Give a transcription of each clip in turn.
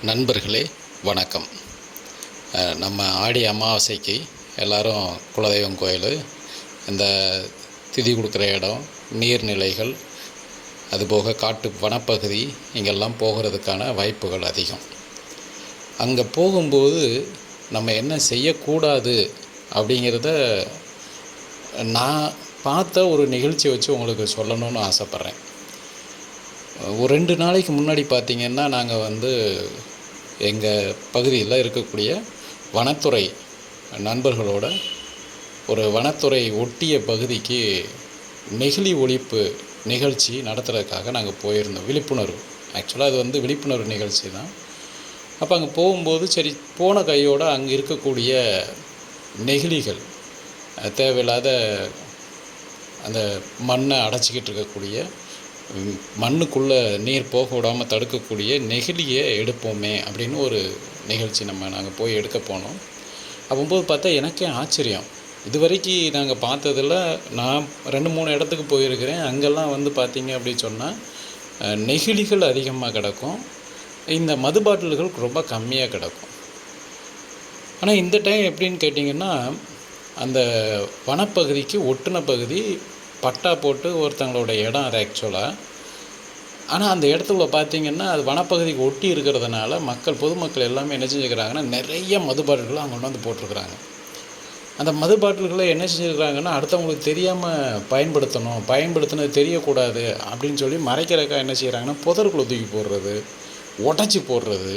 நண்பர்களே வணக்கம். நம்ம ஆடி அமாவாசைக்கு எல்லோரும் குலதெய்வம் கோயில், இந்த திதி கொடுக்குற இடம், நீர்நிலைகள், அதுபோக காட்டு வனப்பகுதி இங்கெல்லாம் போகிறதுக்கான வாய்ப்புகள் அதிகம். அங்கே போகும்போது நம்ம என்ன செய்யக்கூடாது அப்படிங்கிறத நான் பார்த்த ஒரு நிகழ்ச்சி வச்சு உங்களுக்கு சொல்லணும்னு ஆசைப்பட்றேன். ஒரு 2 நாளைக்கு முன்னாடி பார்த்திங்கன்னா, நாங்கள் எங்கள் பகுதியில் இருக்கக்கூடிய வனத்துறை நண்பர்களோட ஒரு வனத்துறை ஒட்டிய பகுதிக்கு நெகிழி ஒழிப்பு நிகழ்ச்சி நடத்துகிறதுக்காக நாங்கள் போயிருந்தோம். விழிப்புணர்வு, ஆக்சுவலாக அது விழிப்புணர்வு நிகழ்ச்சி தான். அப்போ அங்கே போகும்போது சரி, போன கையோடு அங்கே இருக்கக்கூடிய நெகிழிகள், தேவையில்லாத அந்த மண்ணை அடைச்சிக்கிட்டு இருக்கக்கூடிய, மண்ணுக்குள்ளே நீர் போக விடாமல் தடுக்கக்கூடிய நெகிழியை எடுப்போமே அப்படின்னு ஒரு நிகழ்ச்சி நாங்கள் போய் எடுக்க போனோம். அப்போது பார்த்தா எனக்கே ஆச்சரியம். இது வரைக்கும் நாங்கள் பார்த்ததில் நான் 2-3 இடத்துக்கு போயிருக்கிறேன். அங்கெல்லாம் பார்த்திங்க அப்படின்னு சொன்னால் நெகிழிகள் அதிகமாக கிடக்கும், இந்த மது பாட்டில்கள் ரொம்ப கம்மியாக கிடக்கும். ஆனால் இந்த டைம் எப்படின்னு கேட்டிங்கன்னா, அந்த வனப்பகுதிக்கு ஒட்டின பகுதி பட்டா போட்டு ஒருத்தங்களோட இடம் அது ஆக்சுவலாக. ஆனால் அந்த இடத்துல பார்த்திங்கன்னா, அது வனப்பகுதிக்கு ஒட்டி இருக்கிறதுனால பொதுமக்கள் எல்லாமே என்ன செஞ்சுக்கிறாங்கன்னா, நிறைய மது பாட்டில்களை அங்கே கொண்டு வந்து போட்டிருக்கிறாங்க. அந்த மது பாட்டில்களை என்ன செஞ்சுருக்கிறாங்கன்னா, அடுத்தவங்களுக்கு தெரியாமல் பயன்படுத்தினது தெரியக்கூடாது அப்படின்னு சொல்லி மறைக்கிறதுக்காக என்ன செய்கிறாங்கன்னா, புதருக்குள்ளே தூக்கி போடுறது, உடச்சி போடுறது.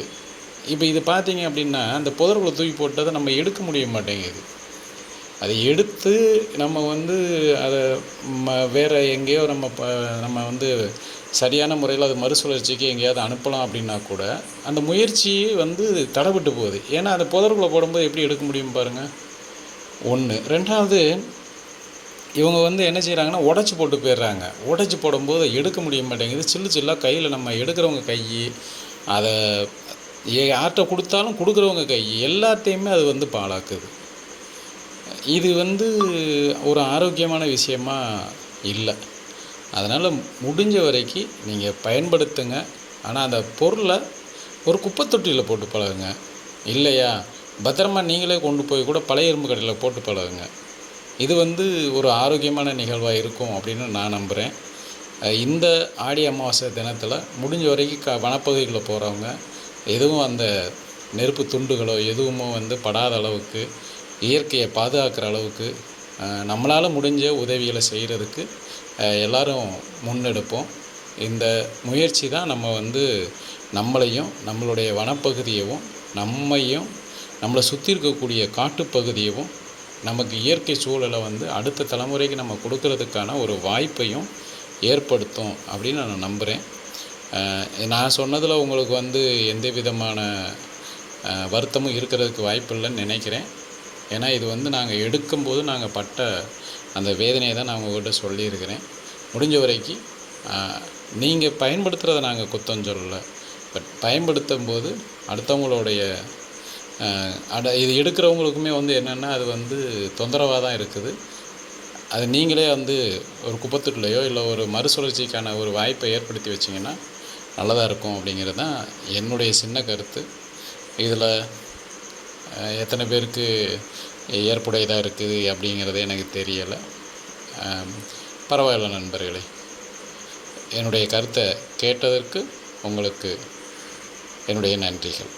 இப்போ இது பார்த்திங்க அப்படின்னா, அந்த புதருக்குள்ளே தூக்கி போட்டதை நம்ம எடுக்க முடிய மாட்டேங்குது. அதை எடுத்து நம்ம அதை வேறு எங்கேயோ நம்ம சரியான முறையில் அது மறுசுழற்சிக்கு எங்கேயாவது அனுப்பலாம் அப்படின்னா கூட அந்த முயற்சி தடைபட்டு போகுது. ஏன்னா அந்த புதருக்குள்ளே போடும்போது எப்படி எடுக்க முடியும் பாருங்கள், ஒன்று. 2வது, இவங்க என்ன செய்கிறாங்கன்னா, உடச்சி போட்டு போயிடுறாங்க. உடச்சி போடும்போது எடுக்க முடிய மாட்டேங்குது. சில்லாக கையில் நம்ம எடுக்கிறவங்க கை, அதை யார்கிட்ட கொடுத்தாலும் கொடுக்குறவங்க கை எல்லாத்தையுமே அது பாழாக்குது. இது ஒரு ஆரோக்கியமான விஷயமா இல்லை. அதனால் முடிஞ்ச வரைக்கும் நீங்கள் பயன்படுத்துங்க. ஆனால் அந்த பொருளை ஒரு குப்பை தொட்டியில் போட்டு பழகுங்க. இல்லையா, பத்திரமா நீங்களே கொண்டு போய் கூட பழைய இரும்பு கடையில் போட்டு பழகுங்க. இது ஒரு ஆரோக்கியமான நிகழ்வாக இருக்கும் அப்படின்னு நான் நம்புகிறேன். இந்த ஆடி அமாவாசை தினத்தில் முடிஞ்ச வரைக்கும் வனப்பகுதிகளில் போகிறவங்க எதுவும் அந்த நெருப்பு துண்டுகளோ எதுவுமோ படாத அளவுக்கு, இயற்கையை பாதுகாக்கிற அளவுக்கு நம்மளால் முடிஞ்ச உதவிகளை செய்கிறதுக்கு எல்லோரும் முன்னெடுப்போம். இந்த முயற்சி தான் நம்ம நம்மளையும், நம்மளுடைய வனப்பகுதியவும், நம்மளை சுற்றி இருக்கக்கூடிய காட்டுப்பகுதியவும், நமக்கு இயற்கை சூழலை அடுத்த தலைமுறைக்கு நம்ம கொடுக்கறதுக்கான ஒரு வாய்ப்பையும் ஏற்படுத்தும் அப்படின்னு நான் நம்புகிறேன். நான் சொன்னதில் உங்களுக்கு எந்த விதமான வருத்தமும் இருக்கிறதுக்கு வாய்ப்பு இல்லைன்னு நினைக்கிறேன். ஏன்னா இது நாங்கள் எடுக்கும்போது நாங்கள் பட்ட அந்த வேதனையை தான் நான் உங்கள்கிட்ட சொல்லியிருக்கிறேன். முடிஞ்ச வரைக்கும் நீங்கள் பயன்படுத்துகிறத நாங்கள் குத்தம் சொல்லலை, பட் பயன்படுத்தும் போது அடுத்தவங்களுடைய இது எடுக்கிறவங்களுக்குமே என்னென்னா, அது தொந்தரவாக தான் இருக்குது. அது நீங்களே ஒரு குப்பத்தொட்டிலையோ இல்லை ஒரு மறுசுழற்சிக்கான ஒரு வாய்ப்பை ஏற்படுத்தி வச்சிங்கன்னா நல்லதாக இருக்கும் அப்படிங்கிறது தான் என்னுடைய சின்ன கருத்து. இதில் எத்தனை பேருக்கு ஏற்புடையதாக இருக்குது அப்படிங்கிறது எனக்கு தெரியலை. பரவாயில்ல நண்பர்களே, என்னுடைய கருத்தை கேட்டதற்கு உங்களுக்கு என்னுடைய நன்றிகள்.